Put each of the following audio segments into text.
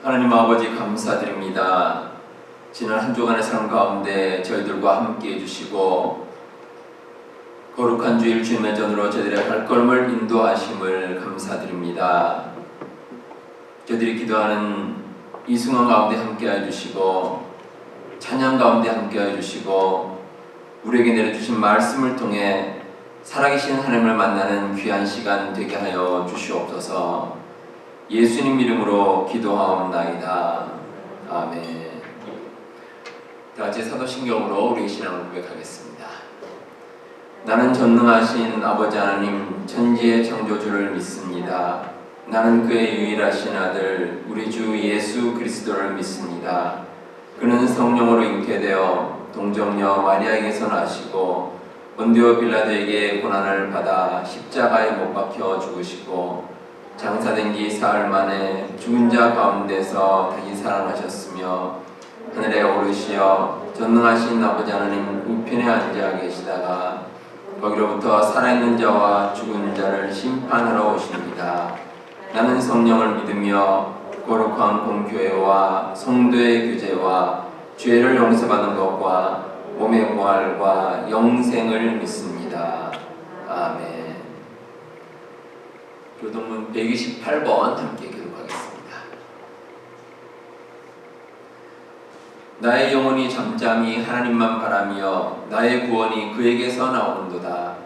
하나님 아버지 감사드립니다. 지난 한 주간의 삶 가운데 저희들과 함께 해주시고 거룩한 주일 주님의 전으로 저희들의 발걸음을 인도하심을 감사드립니다. 저희들이 기도하는 이 순간 가운데 함께 해주시고 찬양 가운데 함께 해주시고 우리에게 내려주신 말씀을 통해 살아계신 하나님을 만나는 귀한 시간 되게 하여 주시옵소서. 예수님 이름으로 기도하옵나이다. 아멘. 다 같이 사도신경으로 우리의 신앙을 고백하겠습니다. 나는 전능하신 아버지 하나님 천지의 창조주를 믿습니다. 나는 그의 유일하신 아들 우리 주 예수 그리스도를 믿습니다. 그는 성령으로 잉태되어 동정녀 마리아에게서 나시고 본디오 빌라도에게 고난을 받아 십자가에 못 박혀 죽으시고 장사된 지 사흘 만에 죽은 자 가운데서 다시 살아나셨으며 하늘에 오르시어 전능하신 아버지 하나님 우편에 앉아 계시다가 거기로부터 살아있는 자와 죽은 자를 심판하러 오십니다. 나는 성령을 믿으며 거룩한 공교회와 성도의 교제와 죄를 용서받는 것과 몸의 부활과 영생을 믿습니다. 아멘. 교동문 128번 함께 기록하겠습니다. 나의 영혼이 잠잠히 하나님만 바라며 나의 구원이 그에게서 나오는도다.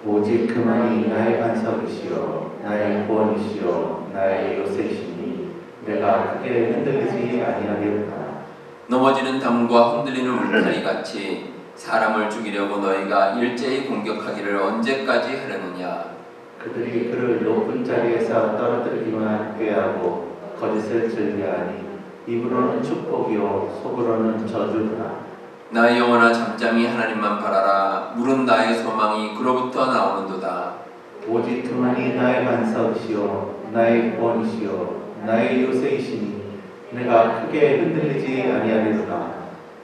오직 그만이 나의 반석이시여 나의 구원이시여 나의 요새시니 내가 크게 흔들리지 아니하리로다. 넘어지는 담과 흔들리는 울타리 같이 사람을 죽이려고 너희가 일제히 공격하기를 언제까지 하려느냐. 그들이 그를 높은 자리에서 떨어뜨리기만 꾀하고 거짓을 즐겨하니 입으로는 축복이요 속으로는 저주구나. 나의 영혼아 잠잠히 하나님만 바라라. 물은 나의 소망이 그로부터 나오는도다. 오직 그만이 나의 반석이시요 나의 구원이시요 나의 요새이시니 내가 크게 흔들리지 아니하리로다.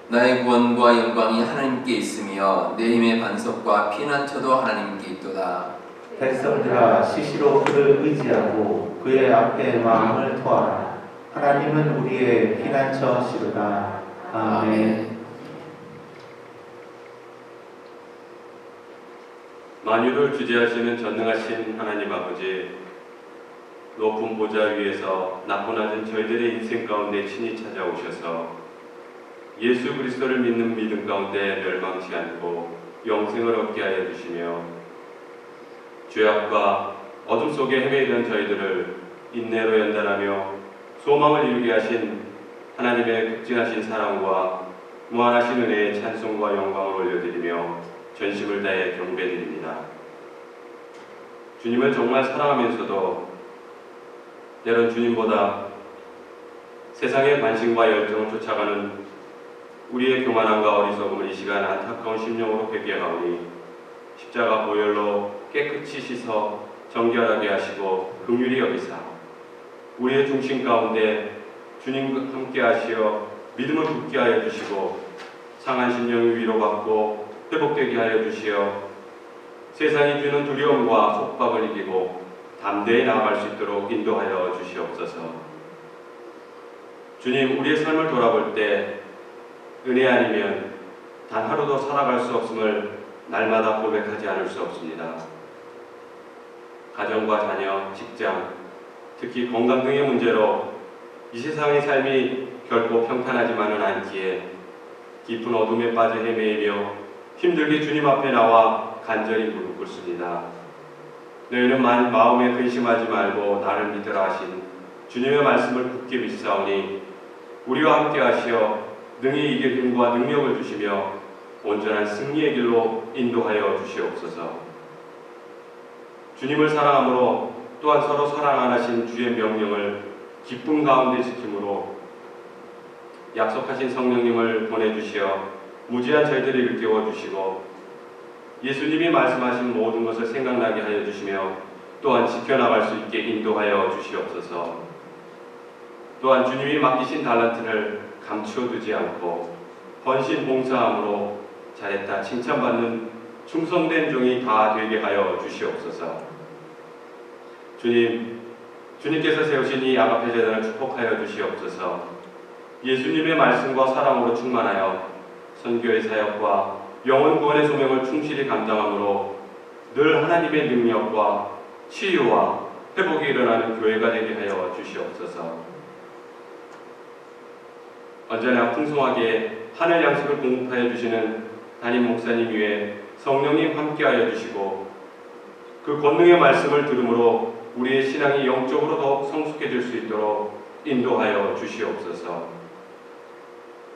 나의 구원과 영광이 하나님께 있으며 내 힘의 반석과 피난처도 하나님께 있도다. 백성들아 시시로 그를 의지하고 그의 앞에 마음을 토하라. 하나님은 우리의 피난처시로다. 아멘. 만유를 주재하시는 전능하신 하나님 아버지, 높은 보좌 위에서 낮고 낮은 저희들의 인생 가운데 친히 찾아오셔서 예수 그리스도를 믿는 믿음 가운데 멸망치 않고 영생을 얻게 하여 주시며 죄악과 어둠 속에 헤매이던 저희들을 인내로 연단하며 소망을 이루게 하신 하나님의 극진하신 사랑과 무한하신 은혜의 찬송과 영광을 올려드리며 전심을 다해 경배드립니다. 주님을 정말 사랑하면서도 때론 주님보다 세상의 관심과 열정을 쫓아가는 우리의 교만함과 어리석음을 이 시간 안타까운 심령으로 회개하오니 십자가 보혈로 깨끗이 씻어 정결하게 하시고 긍휼히 여기사 우리의 중심 가운데 주님과 함께 하시어 믿음을 굳게 하여 주시고 상한 심령이 위로받고 회복되게 하여 주시어 세상이 주는 두려움과 속박을 이기고 담대히 나아갈 수 있도록 인도하여 주시옵소서. 주님, 우리의 삶을 돌아볼 때 은혜 아니면 단 하루도 살아갈 수 없음을 날마다 고백하지 않을 수 없습니다. 가정과 자녀, 직장, 특히 건강 등의 문제로 이 세상의 삶이 결코 평탄하지만은 않기에 깊은 어둠에 빠져 헤매이며 힘들게 주님 앞에 나와 간절히 무릎 꿇습니다. 너희는 마음에 근심하지 말고 나를 믿으라 하신 주님의 말씀을 굳게 믿사오니 우리와 함께 하시어 능히 이길 힘과 능력을 주시며 온전한 승리의 길로 인도하여 주시옵소서. 주님을 사랑함으로 또한 서로 사랑 안 하신 주의 명령을 기쁨 가운데 지킴으로 약속하신 성령님을 보내주시어 무지한 저희들을 일깨워 주시고 예수님이 말씀하신 모든 것을 생각나게 하여 주시며 또한 지켜나갈 수 있게 인도하여 주시옵소서. 또한 주님이 맡기신 달란트를 감추어두지 않고 헌신 봉사함으로 잘했다 칭찬받는 충성된 종이 다 되게 하여 주시옵소서. 주님, 주님께서 세우신 이 아가페 재단을 축복하여 주시옵소서. 예수님의 말씀과 사랑으로 충만하여 선교의 사역과 영혼 구원의 소명을 충실히 감당함으로 늘 하나님의 능력과 치유와 회복이 일어나는 교회가 되게 하여 주시옵소서. 언제나 풍성하게 하늘 양식을 공급하여 주시는 담임 목사님 위에 성령님 함께하여 주시고 그 권능의 말씀을 들음으로 우리의 신앙이 영적으로 더욱 성숙해질 수 있도록 인도하여 주시옵소서.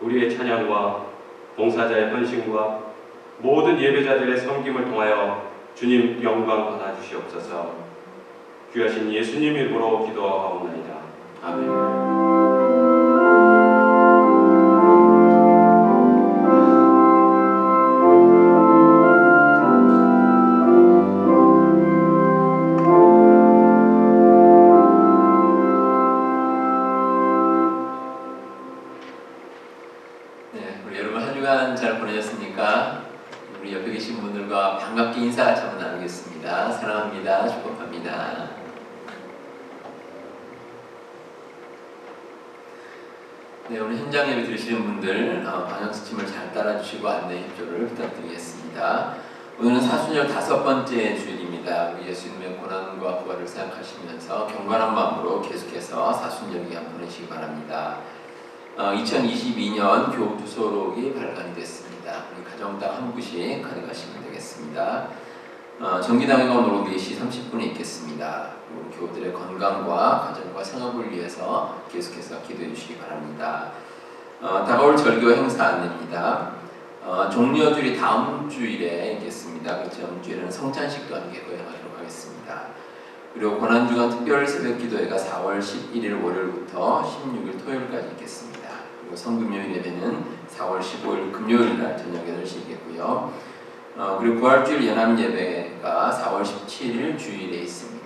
우리의 찬양과 봉사자의 헌신과 모든 예배자들의 섬김을 통하여 주님 영광 받아 주시옵소서. 귀하신 예수님 이름으로 기도하옵나이다. 아멘. 우리 여러분 한 주간 잘 보내셨습니까? 우리 옆에 계신 분들과 반갑게 인사 한번 나누겠습니다. 사랑합니다. 축복합니다. 네, 오늘 현장 예배 들으시는 분들 방역 수침을 잘 따라주시고 안내 협조를 부탁드리겠습니다. 오늘은 사순절 5번째 주일입니다. 우리 예수님의 고난과 부활을 생각하시면서 경건한 마음으로 계속해서 사순절 기간 보내시기 바랍니다. 2022년 교주소록이 발간이 됐습니다. 우리 가정당 한 구씩 가져가시면 되겠습니다. 정기당회가 오늘 오후 4시 30분에 있겠습니다. 교우들의 건강과 가정과 생업을 위해서 계속해서 기도해 주시기 바랍니다. 다가올 절교 행사 안내입니다. 종려주일이 다음 주일에 있겠습니다. 그 다음 주일에는 성찬식도 함께 거행하도록 하겠습니다. 그리고 고난주간 특별 새벽 기도회가 4월 11일 월요일부터 16일 토요일까지 있겠습니다. 그리고 성금요일 예배는 4월 15일 금요일 날 저녁 8시 있겠고요. 그리고 부활주일 연합 예배가 4월 17일 주일에 있습니다.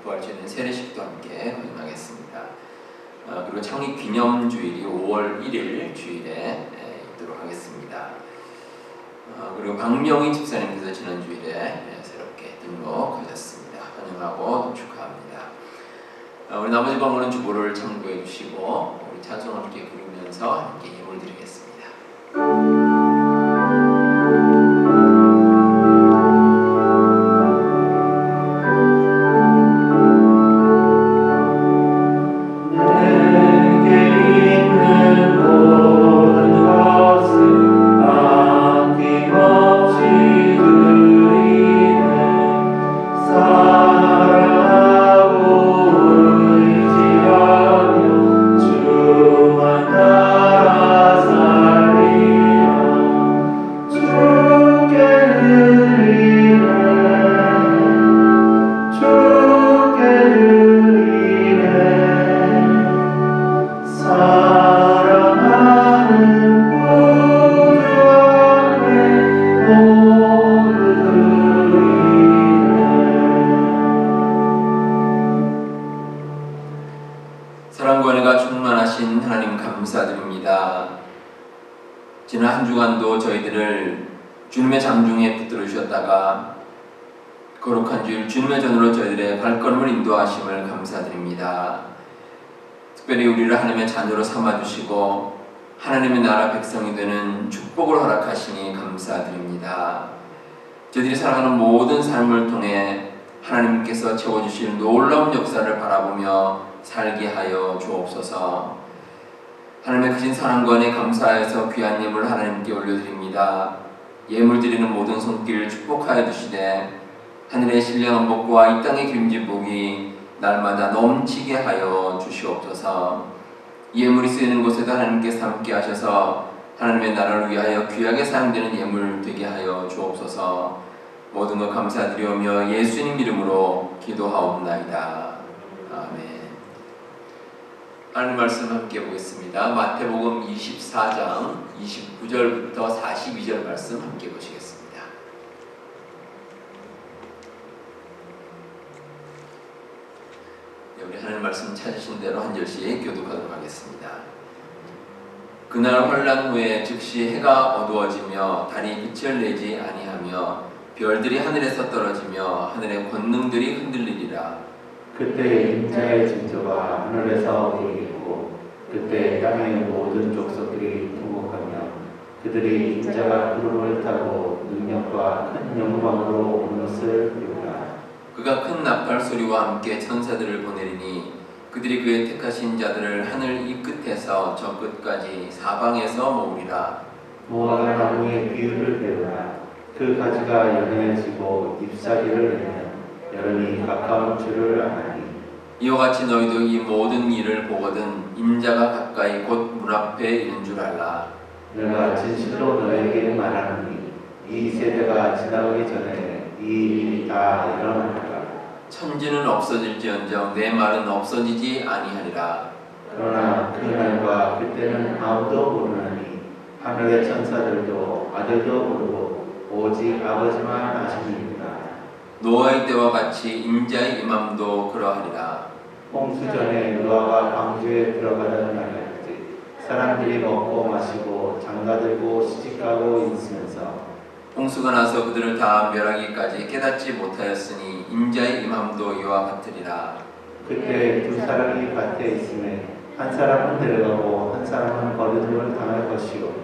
부활주일은 세례식도 함께 거행하겠습니다. 그리고 창립 기념주일이 5월 1일 주일에 있도록 하겠습니다. 그리고 박명희 집사님께서 지난 주일에 새롭게 등록하셨습니다. 환영하고 축하합니다. 우리 나머지 방문은 주보를 참고해 주시고 우리 찬송 함께 부르면서 함께 예물 드리겠습니다. 사랑과 은혜가 충만하신 하나님 감사드립니다. 지난 한 주간도 저희들을 주님의 장중에 붙들어 주셨다가 거룩한 주일 주님의 전으로 저희들의 발걸음을 인도하심을 감사드립니다. 특별히 우리를 하나님의 자녀로 삼아주시고 하나님의 나라 백성이 되는 축복을 허락하시니 감사드립니다. 저희들이 살아가는 모든 삶을 통해 하나님께서 채워주실 놀라운 역사를 바라보며 살게 하여 주옵소서. 하나님의 크신 사랑과 은혜 감사해서 귀한 예물 하나님께 올려드립니다. 예물 드리는 모든 손길 축복하여 주시되 하늘의 신령한 복과 이 땅의 기름진 복이 날마다 넘치게 하여 주시옵소서. 예물이 쓰이는 곳에도 하나님께서 함께 하셔서 하나님의 나라를 위하여 귀하게 사용되는 예물 되게 하여 주옵소서. 모든 것 감사드리오며 예수님 이름으로 기도하옵나이다. 아멘. 하나님 말씀 함께 보겠습니다. 마태복음 24장 29절부터 42절 말씀 함께 보시겠습니다. 네, 우리 하나님 말씀 찾으신 대로 한 절씩 교독하도록 하겠습니다. 그날 환란 후에 즉시 해가 어두워지며 달이 빛을 내지 아니하며 별들이 하늘에서 떨어지며 하늘의 권능들이 흔들리리라. 그때 인자의 징조가 하늘에서 보이겠고 그때 땅의 모든 족속들이 통곡하며 그들이 인자가 구름을 타고 능력과 큰 영광으로 온 것을 배우라. 그가 큰 나팔 소리와 함께 천사들을 보내리니 그들이 그의 택하신 자들을 하늘 이 끝에서 저 끝까지 사방에서 모으리라. 무화과 나무의 비유를 배우라. 그 가지가 연해지고 잎사귀를 내면 여름이 가까운 줄을 아나니 이와 같이 너희도 이 모든 일을 보거든 임자가 가까이 곧 문 앞에 있는 줄 알라. 내가 진실로 너에게 말하노니 이 세대가 지나가기 전에 이 일이 다 일어나리라. 천지는 없어질지언정 내 말은 없어지지 아니하리라. 그러나 그 날과 그때는 아무도 모르나니 하늘의 천사들도 아들도 모르고 오직 아버지만 아십니다. 노아의 때와 같이 임자의 임함도 그러하리라. 홍수 전에 노아가 방주에 들어가던 날까지 사람들이 먹고 마시고 장가들고 시집가고 있으면서 홍수가 나서 그들을 다 멸하기까지 깨닫지 못하였으니 임자의 임함도 이와 같으리라. 그때 두 사람이 밭에 있음에 한 사람은 데려가고 한 사람은 버림을 당할 것이요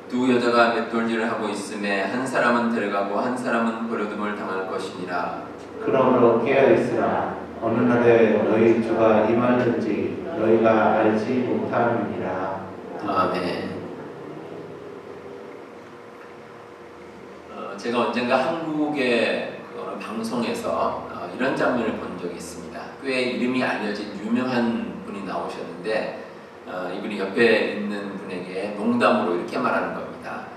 두 여자가 맷돌질을 하고 있음에 한 사람은 데려가고 한 사람은 버려둠을 당할 것이니라. 그러므로 깨어 있으라. 어느 날에 너희 주가 임하는지 너희가 알지 못함이니라. 아멘. 제가 언젠가 한국의 어느 방송에서 이런 장면을 본 적이 있습니다. 꽤 이름이 알려진 유명한 분이 나오셨는데 이분이 옆에 있는 분에게 농담으로 이렇게 말하는 겁니다.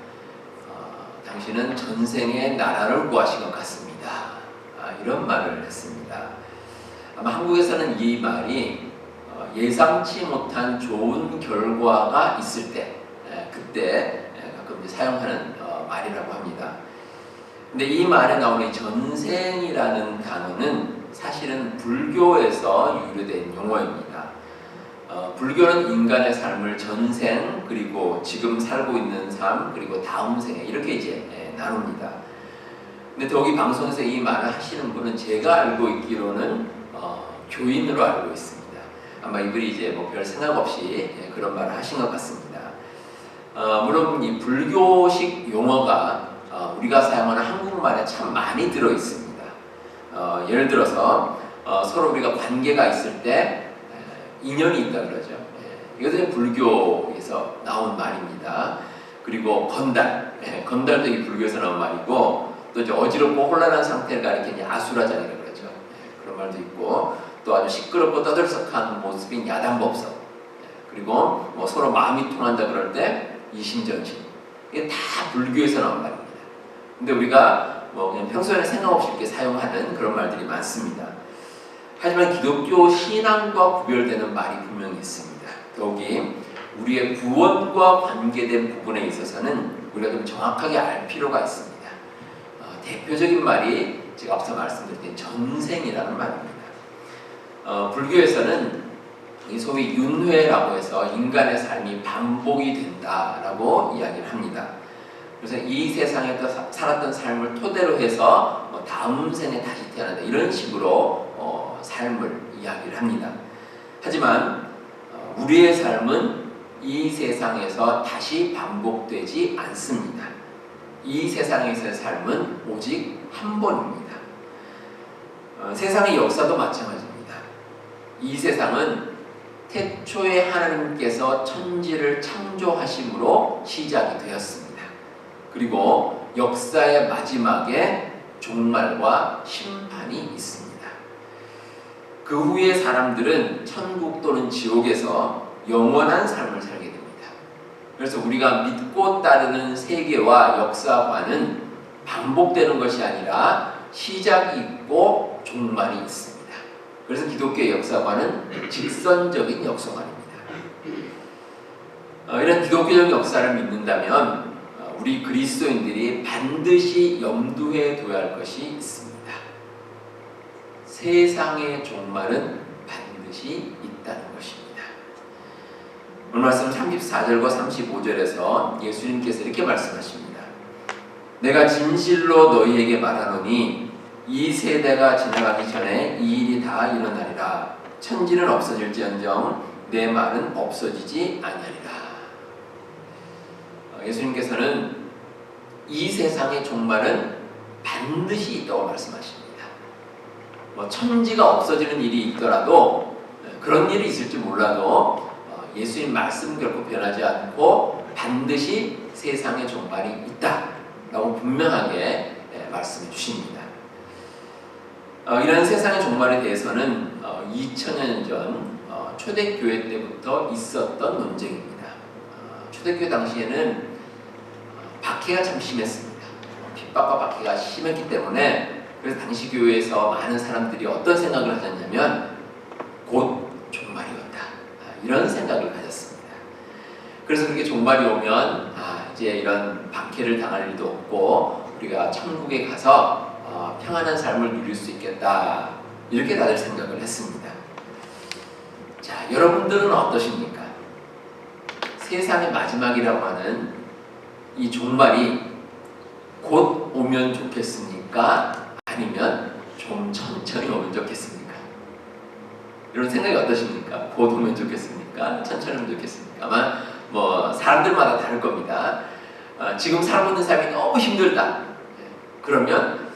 당신은 전생에 나라를 구하신 것 같습니다. 이런 말을 했습니다. 아마 한국에서는 이 말이 예상치 못한 좋은 결과가 있을 때 그때 가끔 이제 사용하는 말이라고 합니다. 근데 이 말에 나오는 전생이라는 단어는 사실은 불교에서 유래된 용어입니다. 불교는 인간의 삶을 전생 그리고 지금 살고 있는 삶 그리고 다음 생에 이렇게 이제 나눕니다. 근데 더욱이 방송에서 이 말을 하시는 분은 제가 알고 있기로는 교인으로 알고 있습니다. 아마 이분이 이제 뭐 별 생각 없이 그런 말을 하신 것 같습니다. 물론 이 불교식 용어가 우리가 사용하는 한국말에 참 많이 들어 있습니다. 예를 들어서 서로 우리가 관계가 있을 때 인연이 있다 그러죠. 이것은 불교에서 나온 말입니다. 그리고 건달, 건달도 이 불교에서 나온 말이고 또 이제 어지럽고 혼란한 상태를 가리키는 아수라장이라고 그러죠. 그런 말도 있고 또 아주 시끄럽고 떠들썩한 모습인 야단법석 그리고 뭐 서로 마음이 통한다 그럴 때 이심전심 이게 다 불교에서 나온 말입니다. 근데 우리가 뭐 그냥 평소에는 생각 없이 이렇게 사용하는 그런 말들이 많습니다. 하지만 기독교 신앙과 구별되는 말이 분명히 있습니다. 더욱이 우리의 구원과 관계된 부분에 있어서는 우리가 좀 정확하게 알 필요가 있습니다. 대표적인 말이 제가 앞서 말씀드린 전생이라는 말입니다. 불교에서는 이 소위 윤회라고 해서 인간의 삶이 반복이 된다라고 이야기를 합니다. 그래서 이 세상에 살았던 삶을 토대로 해서 다음 생에 다시 태어난다 이런 식으로 삶을 이야기를 합니다. 하지만 우리의 삶은 이 세상에서 다시 반복되지 않습니다. 이 세상에서의 삶은 오직 한 번입니다. 세상의 역사도 마찬가지입니다. 이 세상은 태초에 하나님께서 천지를 창조하심으로 시작이 되었습니다. 그리고 역사의 마지막에 종말과 심판이 있습니다. 그 후에 사람들은 천국 또는 지옥에서 영원한 삶을 살게 됩니다. 그래서 우리가 믿고 따르는 세계와 역사관은 반복되는 것이 아니라 시작이 있고 종말이 있습니다. 그래서 기독교의 역사관은 직선적인 역사관입니다. 이런 기독교적 역사를 믿는다면 우리 그리스도인들이 반드시 염두에 둬야 할 것이 있습니다. 세상의 종말은 반드시 있다는 것입니다. 오늘 말씀 34절과 35절에서 예수님께서 이렇게 말씀하십니다. 내가 진실로 너희에게 말하노니 이 세대가 지나가기 전에 이 일이 다 일어나리라. 천지는 없어질지언정 내 말은 없어지지 아니하리라. 예수님께서는 이 세상의 종말은 반드시 있다고 말씀하십니다. 뭐 천지가 없어지는 일이 있더라도 그런 일이 있을지 몰라도 예수님 말씀 결코 변하지 않고 반드시 세상의 종말이 있다라고 분명하게 말씀해 주십니다. 이런 세상의 종말에 대해서는 2000년 전 초대교회 때부터 있었던 논쟁입니다. 초대교회 당시에는 박해가 참 심했습니다. 핍박과 박해가 심했기 때문에 그래서 당시 교회에서 많은 사람들이 어떤 생각을 하셨냐면 곧 종말이었다. 이런 생각을 가졌습니다. 그래서 그렇게 종말이 오면 이제 이런 박해를 당할 일도 없고 우리가 천국에 가서 평안한 삶을 누릴 수 있겠다. 이렇게 다들 생각을 했습니다. 자, 여러분들은 어떠십니까? 세상의 마지막이라고 하는 이 종말이 곧 오면 좋겠습니까? 아니면 좀 천천히 오면 좋겠습니까? 이런 생각이 어떠십니까? 곧 오면 좋겠습니까? 천천히 오면 좋겠습니까? 아마 뭐 사람들마다 다를 겁니다. 지금 살고 있는 삶이 너무 힘들다. 그러면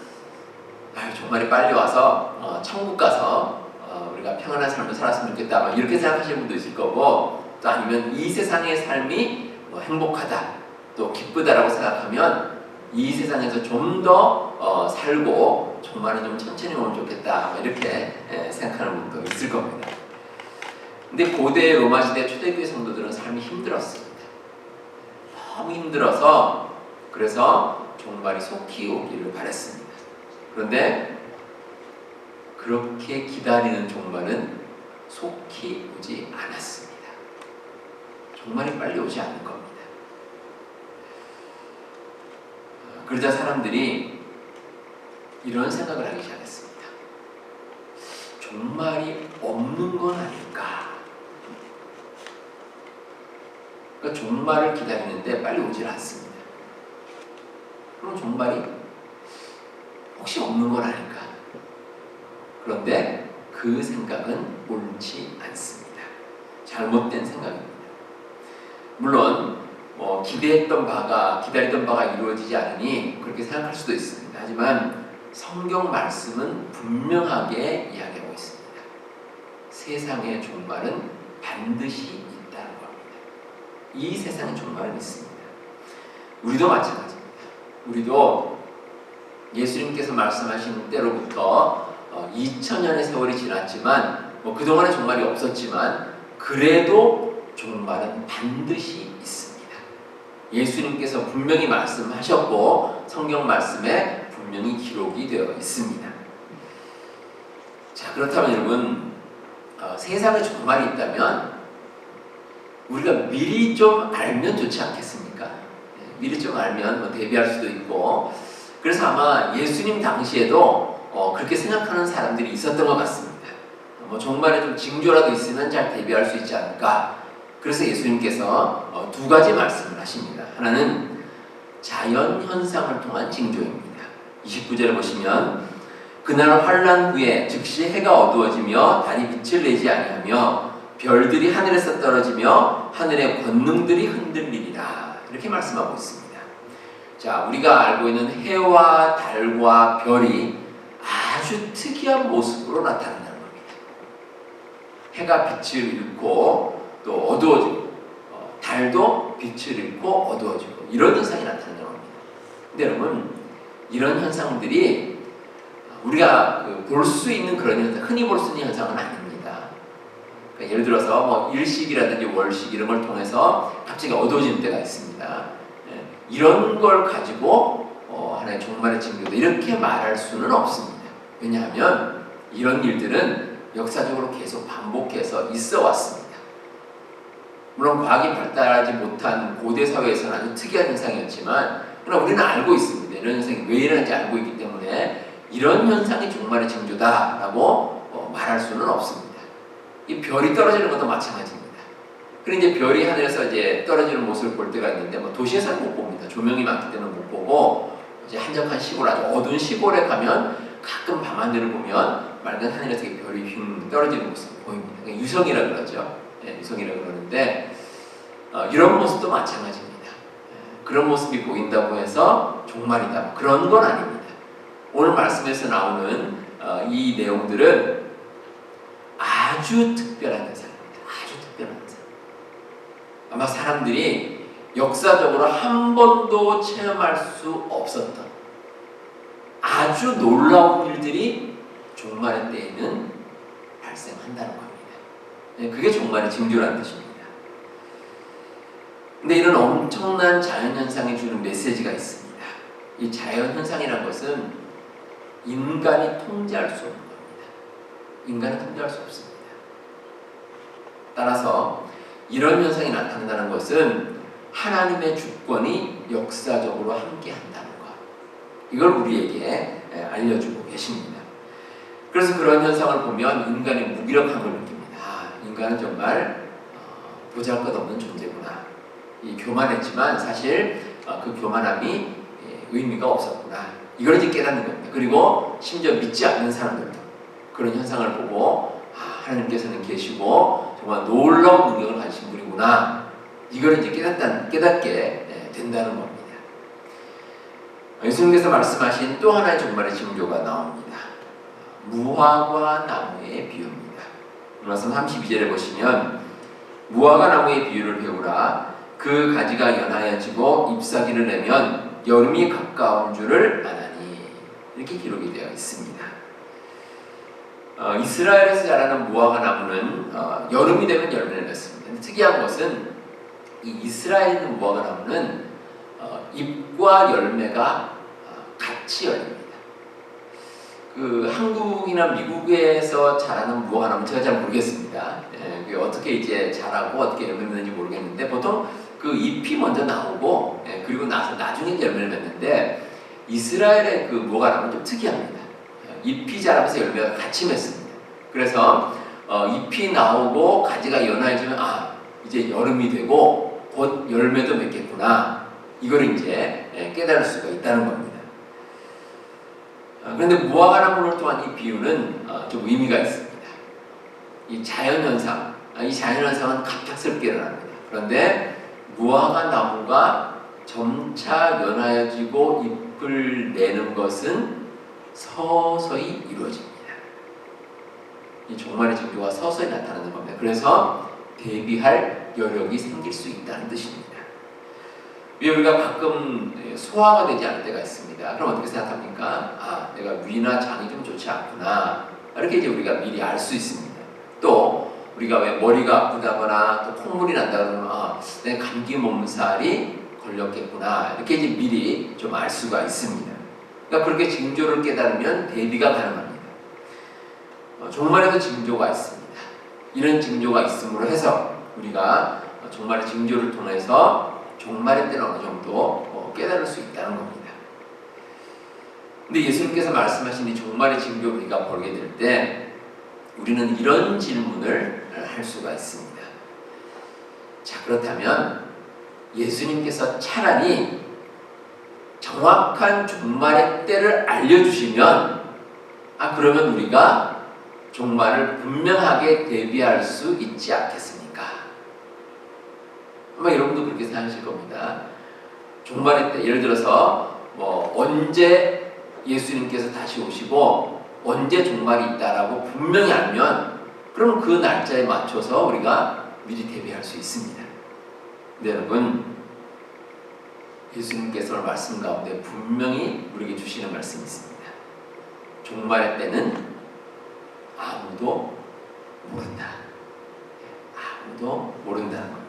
종말이 빨리 와서 천국 가서 우리가 평안한 삶을 살았으면 좋겠다. 이렇게 생각하시는 분도 있을 거고, 또 아니면 이 세상의 삶이 행복하다, 또 기쁘다라고 생각하면 이 세상에서 좀 더 살고 종말은 좀 천천히 오면 좋겠다. 이렇게 생각하는 분도 있을 겁니다. 근데 고대 로마 시대 초대교회 성도들은 삶이 힘들었습니다. 너무 힘들어서 그래서 종말이 속히 오기를 바랬습니다. 그런데 그렇게 기다리는 종말은 속히 오지 않았습니다. 종말이 빨리 오지 않을 겁니다. 그러자 사람들이 이런 생각을 하기 시작했습니다. 종말이 없는 건 아닐까? 그러니까 종말을 기다리는데 빨리 오질 않습니다. 그럼 종말이 혹시 없는 건 아닐까? 그런데 그 생각은 옳지 않습니다. 잘못된 생각입니다. 물론 기대했던 바가, 기다리던 바가 이루어지지 않으니 그렇게 생각할 수도 있습니다. 하지만 성경 말씀은 분명하게 이야기하고 있습니다. 세상의 종말은 반드시 있다는 겁니다. 이 세상의 종말은 있습니다. 우리도 마찬가지입니다. 우리도 예수님께서 말씀하신 때로부터 2000년의 세월이 지났지만 그동안의 종말이 없었지만 그래도 종말은 반드시 있습니다. 예수님께서 분명히 말씀하셨고 성경 말씀에 분명히 기록이 되어 있습니다. 자, 그렇다면 여러분, 세상에 종말이 있다면 우리가 미리 좀 알면 좋지 않겠습니까? 미리 좀 알면 대비할 수도 있고, 그래서 아마 예수님 당시에도 그렇게 생각하는 사람들이 있었던 것 같습니다. 종말에 좀 징조라도 있으면 잘 대비할 수 있지 않을까. 그래서 예수님께서 두 가지 말씀을 하십니다. 하나는 자연 현상을 통한 징조입니다. 29절에 보시면 그날 환난 후에 즉시 해가 어두워지며 달이 빛을 내지 아니하며 별들이 하늘에서 떨어지며 하늘의 권능들이 흔들리리라. 이렇게 말씀하고 있습니다. 자, 우리가 알고 있는 해와 달과 별이 아주 특이한 모습으로 나타난다는 겁니다. 해가 빛을 잃고 또 어두워지고, 달도 빛을 잃고 어두워지고, 이런 현상이 나타나는 겁니다. 근데 여러분, 이런 현상들이 우리가 볼 수 있는 그런 현상, 흔히 볼 수 있는 현상은 아닙니다. 그러니까 예를 들어서 일식이라든지 월식 이런 걸 통해서 갑자기 어두워지는 때가 있습니다. 이런 걸 가지고 하나의 종말의 징조다 이렇게 말할 수는 없습니다. 왜냐하면 이런 일들은 역사적으로 계속 반복해서 있어 왔습니다. 물론 과학이 발달하지 못한 고대 사회에서는 아주 특이한 현상이었지만, 그러나 우리는 알고 있습니다. 이런 현상이 왜 일어나는지 알고 있기 때문에 이런 현상이 종말의 징조다라고 말할 수는 없습니다. 이 별이 떨어지는 것도 마찬가지입니다. 그런데 이제 별이 하늘에서 이제 떨어지는 모습을 볼 때가 있는데 도시에서는 못 봅니다. 조명이 많기 때문에 못 보고 이제 한적한 시골, 아주 어두운 시골에 가면 가끔 밤하늘을 보면 맑은 하늘에서 별이 휙 떨어지는 모습이 보입니다. 그러니까 유성이라 그러죠. 유성이라 그러는데 이런 모습도 마찬가지입니다. 그런 모습이 보인다고 해서 종말이다 그런 건 아닙니다. 오늘 말씀에서 나오는 이 내용들은 아주 특별한 현상입니다. 아주 특별한 현상. 아마 사람들이 역사적으로 한 번도 체험할 수 없었던 아주 놀라운 일들이 종말의 때에는 발생한다는 겁니다. 그게 종말의 징조라는 뜻입니다. 근데 이런 엄청난 자연현상이 주는 메시지가 있습니다. 이 자연현상이라는 것은 인간이 통제할 수 없는 겁니다. 인간은 통제할 수 없습니다. 따라서 이런 현상이 나타난다는 것은 하나님의 주권이 역사적으로 함께한다는 것, 이걸 우리에게 알려주고 계십니다. 그래서 그런 현상을 보면 인간의 무기력한 걸 느낍니다. 인간은 정말 보잘것없는 존재구나. 이 교만했지만 사실 그 교만함이 의미가 없었구나. 이걸 이제 깨닫는 겁니다. 그리고 심지어 믿지 않는 사람들도 그런 현상을 보고 하나님께서는 계시고 정말 놀라운 능력을 가지신 분이구나. 이걸 이제 깨닫게 된다는 겁니다. 예수님께서 말씀하신 또 하나의 종말의 징조가 나옵니다. 무화과 나무의 비유입니다. 말씀 32절에 보시면 무화과 나무의 비유를 배우라. 그 가지가 연하여지고 잎사귀를 내면 여름이 가까운 줄을 아나니, 이렇게 기록이 되어 있습니다. 이스라엘에서 자라는 무화과 나무는 여름이 되면 열매를 맺습니다. 특이한 것은 이 이스라엘에 있는 무화과 나무는 잎과 열매가 같이 열립니다. 그 한국이나 미국에서 자라는 무화과 나무 제가 잘 모르겠습니다. 그게 어떻게 이제 자라고 어떻게 열매 맺는지 모르겠는데 보통 그 잎이 먼저 나오고 그리고 나서 나중에 열매를 맺는데 이스라엘의 그 무화과 나무는 좀 특이합니다. 잎이 자라면서 열매가 같이 맺습니다. 그래서 잎이 나오고 가지가 연화해지면 이제 여름이 되고 곧 열매도 맺겠구나. 이걸 이제 깨달을 수가 있다는 겁니다. 그런데 무화과 나무를 또한 이 비유는 좀 의미가 있습니다. 이 자연현상, 이 자연현상은 갑작스럽게 일어납니다. 그런데 무화과 나무가 점차 연하여지고 잎을 내는 것은 서서히 이루어집니다. 이 종말의 징조가 서서히 나타나는 겁니다. 그래서 대비할 여력이 생길 수 있다는 뜻입니다. 우리가 가끔 소화가 되지 않을 때가 있습니다. 그럼 어떻게 생각합니까? 내가 위나 장이 좀 좋지 않구나. 이렇게 이제 우리가 미리 알 수 있습니다. 또 우리가 왜 머리가 아프다거나 또 콧물이 난다 그러면 내 감기 몸살이 걸렸겠구나. 이렇게 이제 미리 좀 알 수가 있습니다. 그러니까 그렇게 징조를 깨달으면 대비가 가능합니다. 종말에도 징조가 있습니다. 이런 징조가 있음으로 해서 우리가 종말의 징조를 통해서 종말의 때는 어느 정도 깨달을 수 있다는 겁니다. 근데 예수님께서 말씀하신 이 종말의 징조를 우리가 보게 될 때 우리는 이런 질문을 할 수가 있습니다. 자, 그렇다면 예수님께서 차라리 정확한 종말의 때를 알려주시면 그러면 우리가 종말을 분명하게 대비할 수 있지 않겠습니까? 아마 여러분도 그렇게 생각하실 겁니다. 종말의 때, 예를 들어서 언제 예수님께서 다시 오시고 언제 종말이 있다라고 분명히 알면 그럼 그 날짜에 맞춰서 우리가 미리 대비할 수 있습니다. 근데 여러분, 예수님께서 말씀 가운데 분명히 우리에게 주시는 말씀이 있습니다. 종말의 때는 아무도 모른다. 아무도 모른다는 겁니다.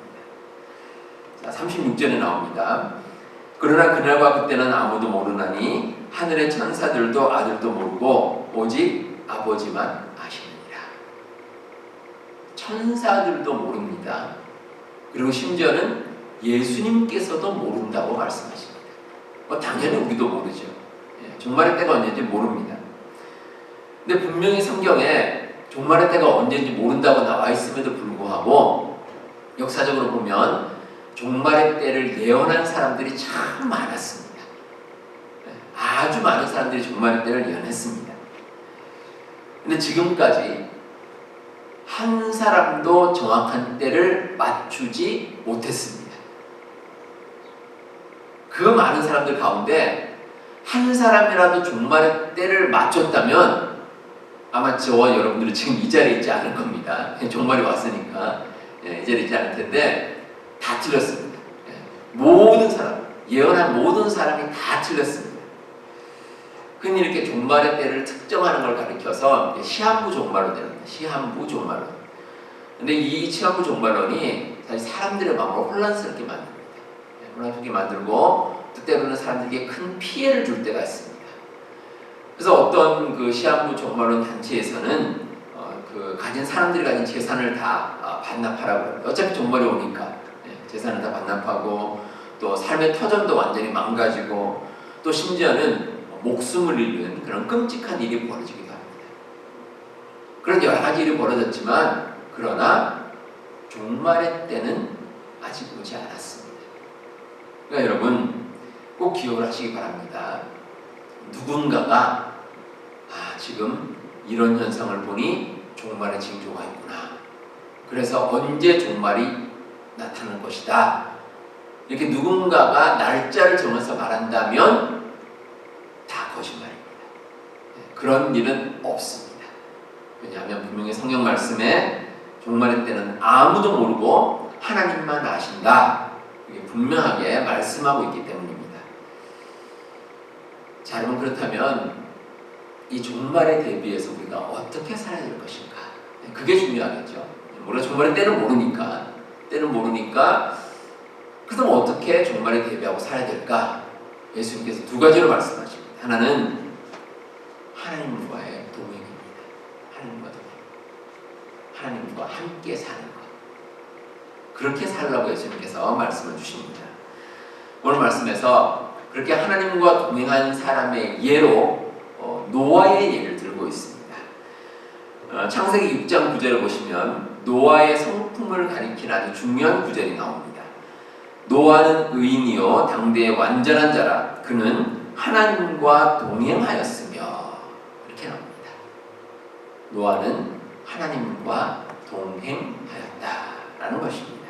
자, 36절에 나옵니다. 그러나 그날과 그때는 아무도 모르나니 하늘의 천사들도 아들도 모르고 오직 아버지만 아시느니라. 천사들도 모릅니다. 그리고 심지어는 예수님께서도 모른다고 말씀하십니다. 당연히 우리도 모르죠. 종말의 때가 언제인지 모릅니다. 근데 분명히 성경에 종말의 때가 언제인지 모른다고 나와 있음에도 불구하고 역사적으로 보면 종말의 때를 예언한 사람들이 참 많았습니다. 아주 많은 사람들이 종말의 때를 예언했습니다. 근데 지금까지 한 사람도 정확한 때를 맞추지 못했습니다. 그 많은 사람들 가운데 한 사람이라도 종말의 때를 맞췄다면 아마 저와 여러분들은 지금 이 자리에 있지 않을 겁니다. 종말이 왔으니까 이 자리에 있지 않을 텐데 다 틀렸습니다. 모든 사람, 예언한 모든 사람이 다 틀렸습니다. 흔히 이렇게 종말의 때를 특정하는 걸 가리켜서 시한부 종말론이랍니다. 시한부 종말론. 근데 이 시한부 종말론이 사실 사람들의 마음을 혼란스럽게 만듭니다. 혼란스럽게 만들고 때로는 사람들에게 큰 피해를 줄 때가 있습니다. 그래서 어떤 그 시한부 종말론 단체에서는 그 가진 사람들이 가진 재산을 다 반납하라고 합니다. 어차피 종말이 오니까 재산을 다 반납하고 또 삶의 터전도 완전히 망가지고 또 심지어는 목숨을 잃는 그런 끔찍한 일이 벌어지기도 합니다. 그런 여러 가지 일이 벌어졌지만 그러나 종말의 때는 아직 오지 않았습니다. 그러니까 여러분 꼭 기억을 하시기 바랍니다. 누군가가 지금 이런 현상을 보니 종말의 징조가 있구나. 그래서 언제 종말이 나타날 것이다. 이렇게 누군가가 날짜를 정해서 말한다면 다 거짓말입니다. 그런 일은 없습니다. 왜냐하면 분명히 성경 말씀에 종말의 때는 아무도 모르고 하나님만 아신다. 이게 분명하게 말씀하고 있기 때문입니다. 자, 여러분 그렇다면 이 종말에 대비해서 우리가 어떻게 살아야 될 것인가? 그게 중요하겠죠. 우리가 종말의 때는 모르니까 그럼 어떻게 종말에 대비하고 살아야 될까? 예수님께서 두 가지로 말씀하십니다. 하나는 하나님과의 동행입니다. 하나님과 함께 사는 것. 그렇게 살라고 예수님께서 말씀을 주십니다. 오늘 말씀에서 그렇게 하나님과 동행한 사람의 예로 노아의 예를 들고 있습니다. 창세기 6장 9절을 보시면 노아의 성품을 가리키는 아주 중요한 구절이 나옵니다. 노아는 의인이요 당대의 완전한 자라. 그는 하나님과 동행하였으며. 이렇게 나옵니다. 노아는 하나님과 동행하였다라는 것입니다.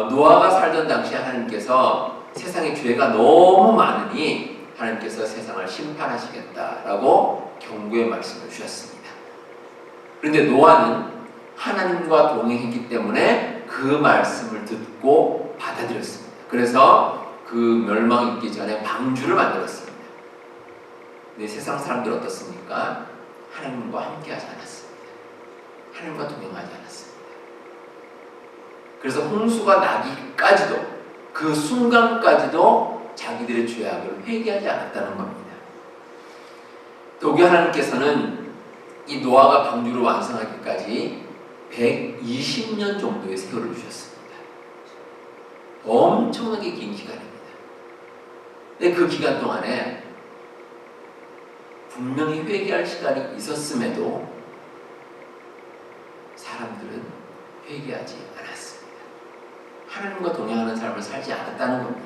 노아가 살던 당시에 하나님께서 세상에 죄가 너무 많으니 하나님께서 세상을 심판하시겠다라고 경고의 말씀을 주셨습니다. 그런데 노아는 하나님과 동행했기 때문에 그 말씀을 듣고 받아들였습니다. 그래서 그 멸망이 있기 전에 방주를 만들었습니다. 근데 세상 사람들 어떻습니까? 하나님과 함께하지 않았습니다. 하나님과 동행하지 않았습니다. 그래서 홍수가 나기까지도 그 순간까지도 자기들의 죄악을 회개하지 않았다는 겁니다. 더욱이 하나님께서는 이 노아가 방주를 완성하기까지 120년 정도의 세월을 주셨습니다. 엄청나게 긴 기간입니다. 근데 그 기간 동안에 분명히 회개할 시간이 있었음에도 사람들은 회개하지 않았습니다. 하나님과 동행하는 삶을 살지 않았다는 겁니다.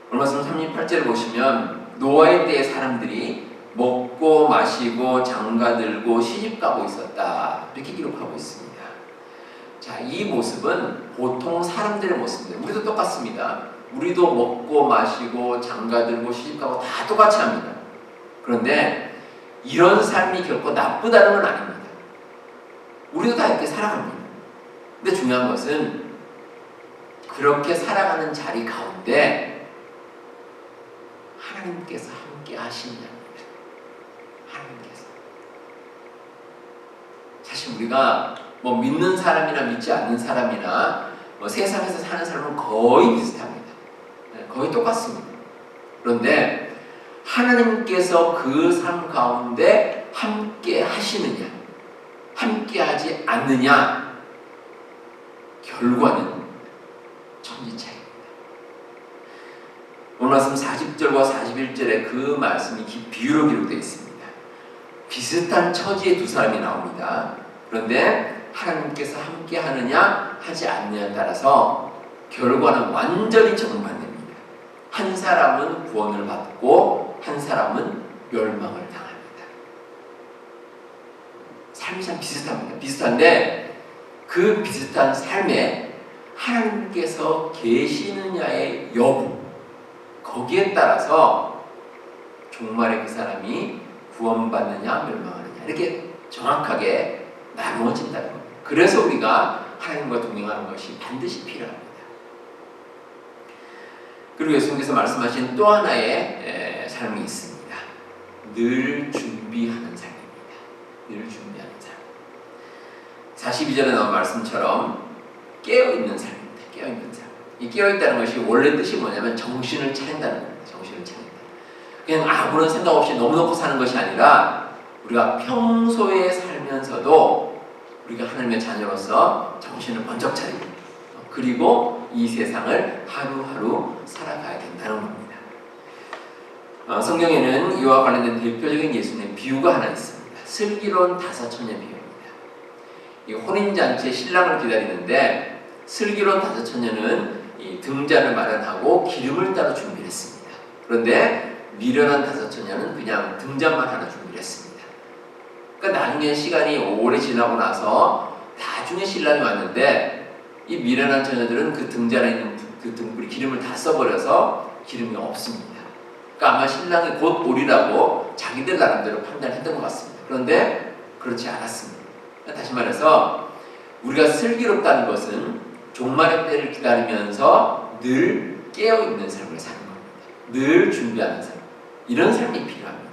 오늘 말씀 38절을 보시면 노아의 때의 사람들이 먹고 마시고 장가들고 시집가고 있었다. 이렇게 기록하고 있습니다. 자, 이 모습은 보통 사람들의 모습입니다. 우리도 똑같습니다. 우리도 먹고 마시고 장가들고 시집가고 다 똑같이 합니다. 그런데 이런 삶이 결코 나쁘다는 건 아닙니다. 우리도 다 이렇게 살아갑니다. 근데 중요한 것은 그렇게 살아가는 자리 가운데 하나님께서 함께 하시느냐입니다. 하나님께서. 사실 우리가 뭐 믿는 사람이나 믿지 않는 사람이나 뭐 세상에서 사는 삶은 거의 비슷합니다. 거의 똑같습니다. 그런데 하나님께서 그 삶 가운데 함께 하시느냐, 함께 하지 않느냐, 결과는 천지차이입니다. 오늘 말씀 40절과 41절에 그 말씀이 비유로 기록되어 있습니다. 비슷한 처지의 두 사람이 나옵니다. 그런데 하나님께서 함께 하느냐 하지 않느냐에 따라서 결과는 완전히 정반대입니다. 한 사람은 구원을 받고 한 사람은 멸망을 당합니다. 삶이 참 비슷합니다. 비슷한데 그 비슷한 삶에 하나님께서 계시느냐의 여부, 거기에 따라서 종말에 그 사람이 구원받느냐 멸망하느냐 이렇게 정확하게 나누어진다는 겁니다. 그래서 우리가 하나님과 동행하는 것이 반드시 필요합니다. 그리고 예수님께서 말씀하신 또 하나의 삶이 있습니다. 늘 준비하는 삶입니다. 늘 준비하는 삶. 42절에 나온 말씀처럼 깨어있는 삶입니다. 깨어있는 삶. 이 깨어있다는 것이 원래 뜻이 뭐냐면 정신을 차린다는 겁니다. 정신을 차린다. 그냥 아무런 생각 없이 너무 사는 것이 아니라 우리가 평소에 살면서도 우리가 하나님의 자녀로서 정신을 번쩍 차리고 그리고 이 세상을 하루하루 살아가야 된다는 겁니다. 성경에는 이와 관련된 대표적인 예수님의 비유가 하나 있습니다. 슬기로운 5처녀 비유입니다. 이 혼인잔치에 신랑을 기다리는데 슬기로운 5처녀는 이 등잔을 마련하고 기름을 따로 준비했습니다. 그런데 미련한 5처녀는 그냥 등잔만 하나 준비했습니다. 그러니까 나중에 시간이 오래 지나고 나서 나중에 신랑이 왔는데 이 미련한 처녀들은 그 등잔에 있는 그 등불이 기름을 다 써버려서 기름이 없습니다. 그러니까 아마 신랑이 곧 오리라고 자기들 나름대로 판단했던 것 같습니다. 그런데 그렇지 않았습니다. 다시 말해서 우리가 슬기롭다는 것은 종말의 때를 기다리면서 늘 깨어있는 삶을 사는 겁니다. 늘 준비하는 삶. 이런 삶이 필요합니다.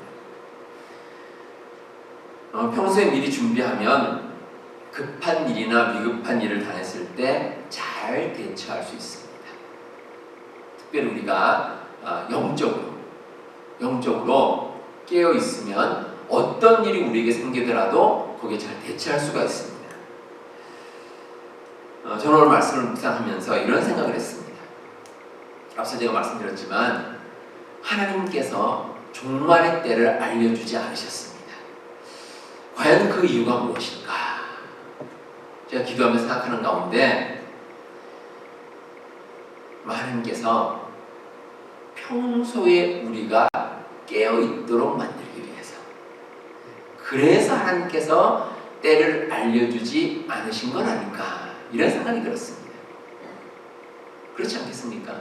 평소에 미리 준비하면 급한 일이나 위급한 일을 당했을 때 잘 대처할 수 있습니다. 특별히 우리가 영적으로 깨어 있으면 어떤 일이 우리에게 생기더라도 거기에 잘 대처할 수가 있습니다. 저는 오늘 말씀을 묵상하면서 이런 생각을 했습니다. 앞서 제가 말씀드렸지만 하나님께서 종말의 때를 알려주지 않으셨습니다. 과연 그 이유가 무엇일까? 제가 기도하면서 생각하는 가운데 하나님께서 평소에 우리가 깨어있도록 만들기 위해서, 그래서 하나님께서 때를 알려주지 않으신 건 아닐까, 이런 생각이 들었습니다. 그렇지 않겠습니까?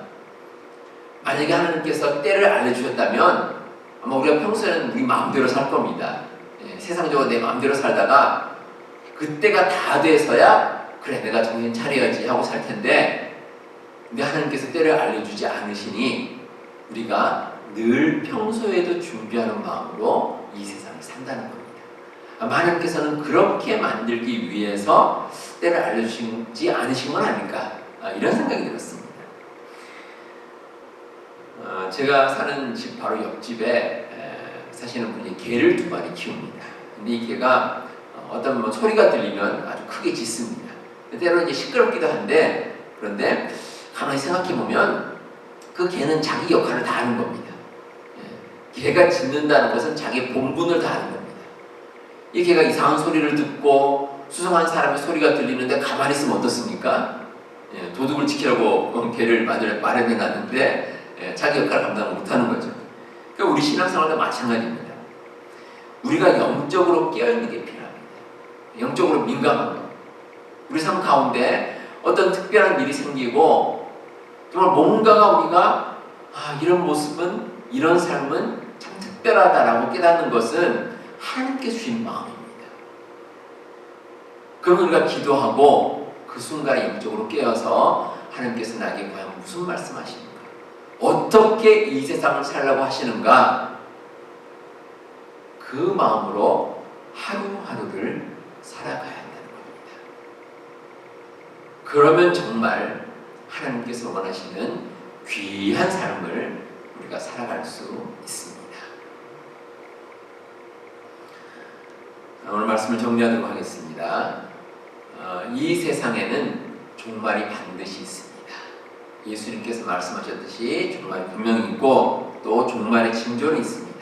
만약에 하나님께서 때를 알려주셨다면 아마 우리가 평소에는 우리 마음대로 살 겁니다. 세상적으로 내 마음대로 살다가 그때가 다 돼서야 그래 내가 정신 차려야지 하고 살 텐데, 근데 하나님께서 때를 알려주지 않으시니 우리가 늘 평소에도 준비하는 마음으로 이 세상을 산다는 겁니다. 아마 하나님께서는 그렇게 만들기 위해서 때를 알려주시지 않으신 건 아닐까, 이런 생각이 들었습니다. 제가 사는 집 바로 옆집에 사시는 분이 개를 2마리 키웁니다. 근데 이 개가 어떤 소리가 들리면 아주 크게 짖습니다. 때로는 이제 시끄럽기도 한데, 그런데 가만히 생각해 보면 그 개는 자기 역할을 다 하는 겁니다. 개가 짖는다는 것은 자기 본분을 다 하는 겁니다. 이 개가 이상한 소리를 듣고 수상한 사람의 소리가 들리는데 가만히 있으면 어떻습니까? 도둑을 지키라고 개를 마련해 놨는데 자기 역할을 감당 못하는 거죠. 그러니까 우리 신앙생활도 마찬가지입니다. 우리가 영적으로 깨어있는 게 필요합니다. 영적으로 민감한 것. 우리 삶 가운데 어떤 특별한 일이 생기고 정말 뭔가가 우리가 이런 모습은, 이런 삶은 참 특별하다라고 깨닫는 것은 하나님께 주신 마음입니다. 그럼 우리가 기도하고 그 순간에 영적으로 깨어서 하나님께서 나에게 과연 무슨 말씀하시는가, 어떻게 이 세상을 살라고 하시는가, 그 마음으로 하루하루를 살아가야 한다는 겁니다. 그러면 정말 하나님께서 원하시는 귀한 삶을 우리가 살아갈 수 있습니다. 오늘 말씀을 정리하도록 하겠습니다. 이 세상에는 종말이 반드시 있습니다. 예수님께서 말씀하셨듯이 종말이 분명히 있고 또 종말의 징조는 있습니다.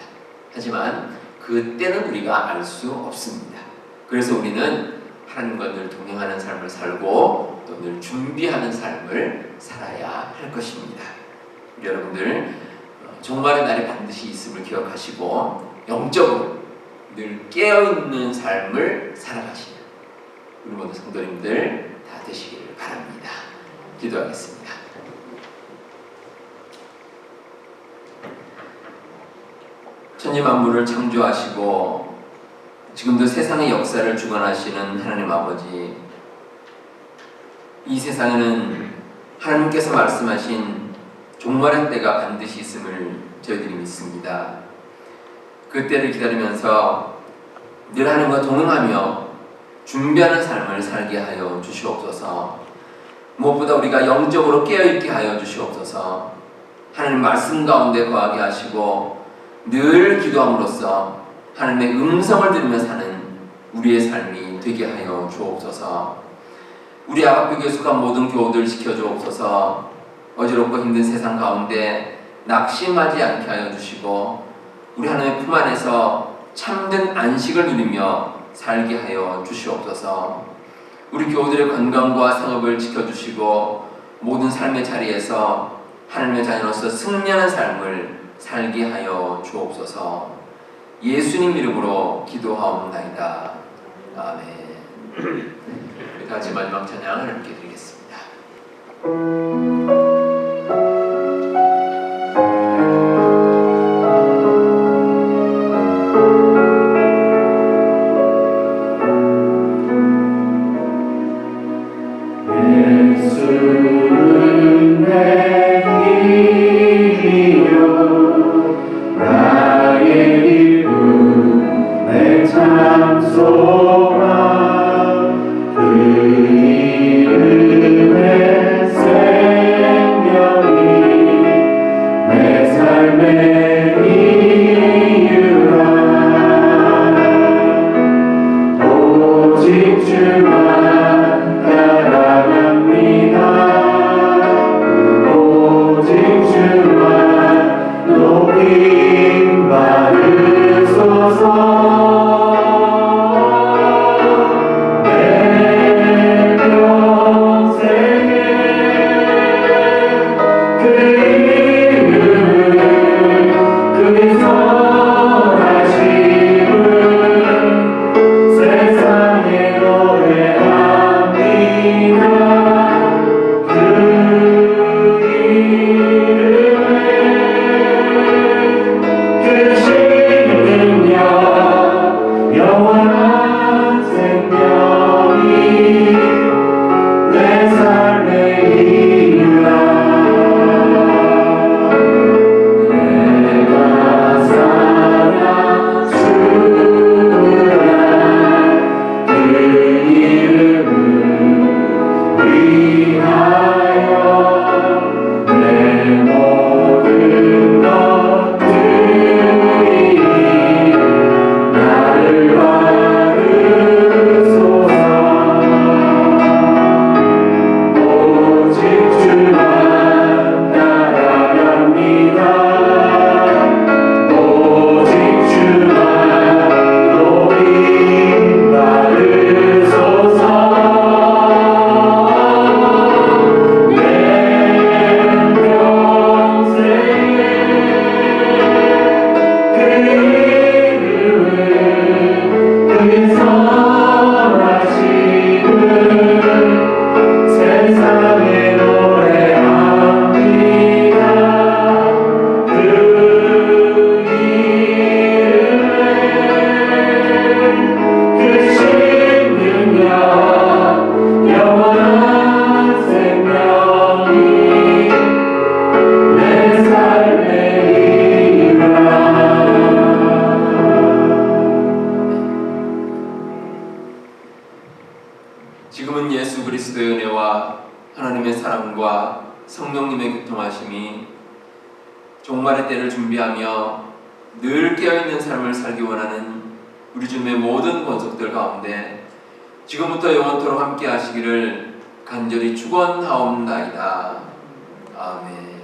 하지만 그 때는 우리가 알 수 없습니다. 그래서 우리는 하나님과 늘 동행하는 삶을 살고 또 늘 준비하는 삶을 살아야 할 것입니다. 여러분들 종말의 날이 반드시 있음을 기억하시고 영적으로 늘 깨어있는 삶을 살아가시는 우리 모든 성도님들 다 되시기를 바랍니다. 기도하겠습니다. 천지 만물을 창조하시고 지금도 세상의 역사를 주관하시는 하나님 아버지, 이 세상에는 하나님께서 말씀하신 종말의 때가 반드시 있음을 저희들이 믿습니다. 그 때를 기다리면서 늘 하나님과 동행하며 준비하는 삶을 살게 하여 주시옵소서. 무엇보다 우리가 영적으로 깨어있게 하여 주시옵소서. 하나님 말씀 가운데 거하게 하시고 늘 기도함으로써 하나님의 음성을 들으며 사는 우리의 삶이 되게 하여 주옵소서. 우리 아가페 교수가 모든 교우들 지켜주옵소서. 어지럽고 힘든 세상 가운데 낙심하지 않게 하여 주시고 우리 하나님의 품 안에서 참된 안식을 누리며 살게 하여 주시옵소서. 우리 교우들의 건강과 상업을 지켜주시고 모든 삶의 자리에서 하나님의 자녀로서 승리하는 삶을 살게 하여 주옵소서. 예수님 이름으로 기도하옵나이다. 아멘. 우리 같이 마지막 찬양 하나님께 드리겠습니다. 예수는 내 길이요 나의 기쁨 내 참소망 그 이름의 생명이 내 삶의 이유라 오직 주만 따라갑니다. 오직 주만 높임 받으소서. 내 평생에 그 이름을 그의 선하심을 세상에 노래합니다. 그 이름에 크신 능력 영원한 생명이 내 삶의 이유라. 내가 살아 주라 그 이름을 위하여 내 모든 것들이 나를 바르소서. 오직 주만 따라갑니다. 오직 주만 높임 받으소서. 내 평생에 그 이름을 그의 선하심을 세상에 노래합니다. 그 이름에 크신 능력 영원한 생명이 내 삶의 이유라. 지금은 예수 그리스도의 은혜와 하나님의 사랑과 성령님의 교통하심이 종말의 때를 준비하며 늘 깨어있는 삶을 살기 원하는 우리 주님의 모든 권속들 가운데 지금부터 영원토록 함께 하시기를 간절히 축원하옵나이다. 아멘.